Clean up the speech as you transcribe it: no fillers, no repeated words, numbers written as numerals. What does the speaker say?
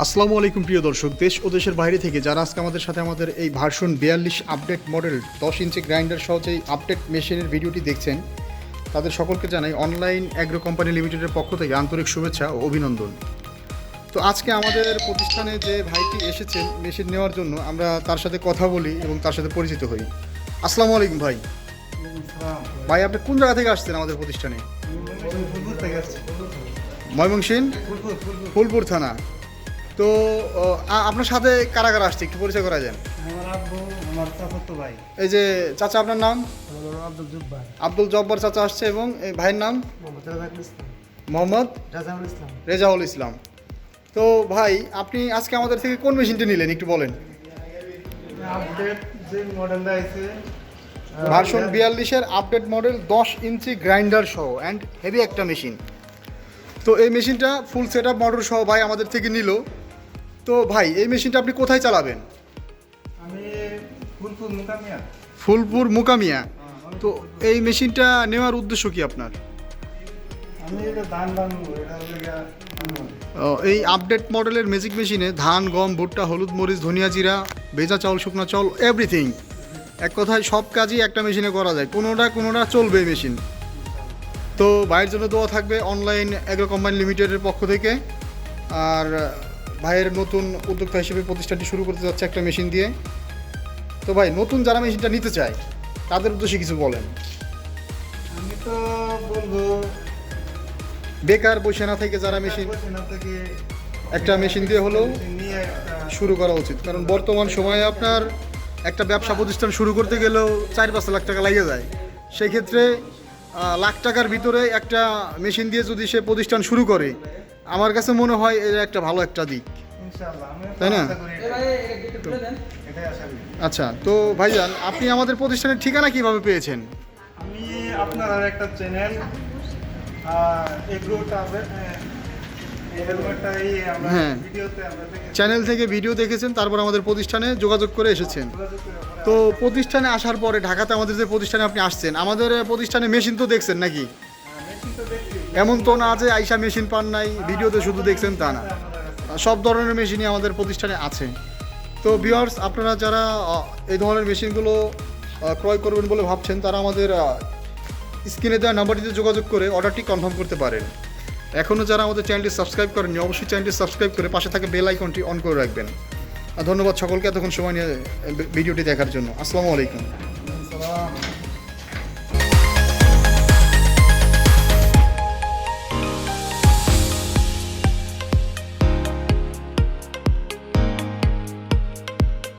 আসসালামু আলাইকুম প্রিয় দর্শক, দেশ ও দেশের বাইরে থেকে যারা আজকে আমাদের সাথে আমাদের এই version 42 update model 10 inch grinder সহ যে আপডেট মেশিনের ভিডিওটি দেখছেন, তাদের সকলকে জানাই অনলাইন অ্যাগ্রো কোম্পানি লিমিটেডের পক্ষ থেকে আন্তরিক শুভেচ্ছা ও অভিনন্দন। তো আজকে আমাদের প্রতিষ্ঠানে যে ভাইটি এসেছেন মেশিন নেওয়ার জন্য, আমরা তার সাথে কথা বলি এবং তার সাথে পরিচিত হই। আসসালামু আলাইকুম ভাই। ভাই, আপনি কোন জায়গা থেকে আসছেন আমাদের প্রতিষ্ঠানে? ময়মনসিংহ ফুলপুর থানা। তো আপনার সাথে কারা কারা আসছে একটু পরিচয় করা যান। আমার আব্বু, আমার চাচাতো ভাই। এই যে চাচা, আপনার নাম? আব্দুল জব্বার। আব্দুল জব্বার চাচা আসছে এবং এই ভাইয়ের নাম মোহাম্মদ রাজাউল ইসলাম। মোহাম্মদ রাজাউল ইসলাম। রেজাউল ইসলাম। তো ভাই, আপনি আজকে আমাদের থেকে কোন মেশিনটি নিলেন একটু বলেন। আপডেট যে মডেলটা আছে version 42-এর update model 10 inch grinder সহ অ্যান্ড হেভি একটা মেশিন। তো এই মেশিনটা ফুল সেট আপ মোটর সহ ভাই আমাদের থেকে নিল। তো ভাই, এই মেশিনটা আপনি কোথায় চালাবেন? আমি ফুলপুর মুকামিয়া। ফুলপুর মুকামিয়া। তো এই মেশিনটা নেওয়ার উদ্দেশ্য কি আপনার? আমি এটা ধান বানবো, এটা হলো গিয়া আনবো। এই আপডেট মডেলের ম্যাজিক মেশিনে ধান, গম, ভুট্টা, হলুদ, মরিচ, ধনিয়া, জিরা, ভেজা চাউল, শুকনো চাউল, এভরিথিং, এক কথায় সব কাজই একটা মেশিনে করা যায়। কোনোটা চলবে এই মেশিন। তো ভাইয়ের জন্য দোয়া থাকবে অনলাইন অ্যাগ্রো কোম্পানি লিমিটেডের পক্ষ থেকে। আর ভাইয়ের নতুন উদ্যোক্তা হিসেবে প্রতিষ্ঠানটি শুরু করতে যাচ্ছে একটা মেশিন দিয়ে। তো ভাই, নতুন যারা মেশিনটা নিতে চায় তাদের উদ্দেশ্যে কিছু বলেন। আমি তো বলবো বেকার বসে না থেকে যারা মেশিন সেনা থেকে একটা মেশিন দিয়ে হলেও নিয়ে একটা শুরু করা উচিত। কারণ বর্তমান সময়ে আপনার একটা ব্যবসা প্রতিষ্ঠান শুরু করতে গেলেও 4-5 লাখ টাকা লাগিয়ে যায়। সেই ক্ষেত্রে লাখ টাকার ভিতরে একটা মেশিন দিয়ে যদি সে প্রতিষ্ঠান শুরু করে, আমার কাছে মনে হয় এটা একটা ভালো একটা দিক, ইনশাআল্লাহ আমি তাই না? আশা করি এটাই আশা করি। আচ্ছা, তো ভাইজান, আপনি আমাদের প্রতিষ্ঠানের ঠিকানা কিভাবে পেয়েছেন? আমি আপনার আর একটা চ্যানেল এগ্রোটা আমরা হ্যাঁ। ভিডিওতে আমরা দেখেছি। চ্যানেল থেকে ভিডিও দেখেছেন, তারপর আমাদের প্রতিষ্ঠানে যোগাযোগ করে এসেছেন। তো প্রতিষ্ঠানে আসার পরে ঢাকাতে আমাদের যে প্রতিষ্ঠানে আপনি আসছেন, আমাদের প্রতিষ্ঠানে মেশিন তো দেখছেন নাকি? মেশিন তো দেখছি। এমন তো না যে আইসা মেশিন পান নাই, ভিডিওতে শুধু দেখছেন তা না। সব ধরনের মেশিনই আমাদের প্রতিষ্ঠানে আছে। তো ভিউয়ার্স, আপনারা যারা এই ধরনের মেশিনগুলো ক্রয় করবেন বলে ভাবছেন, তারা আমাদের স্ক্রিনে দেওয়া নাম্বারটিতে যোগাযোগ করে অর্ডারটি কনফার্ম করতে পারেন। এখনও যারা আমাদের চ্যানেলটি সাবস্ক্রাইব করেননি, অবশ্যই চ্যানেলটি সাবস্ক্রাইব করে পাশে থাকা বেল আইকনটি অন করে রাখবেন। ধন্যবাদ সকলকে এতক্ষণ সময় নিয়ে ভিডিওটি দেখার জন্য। আসসালামু আলাইকুম। সালাম।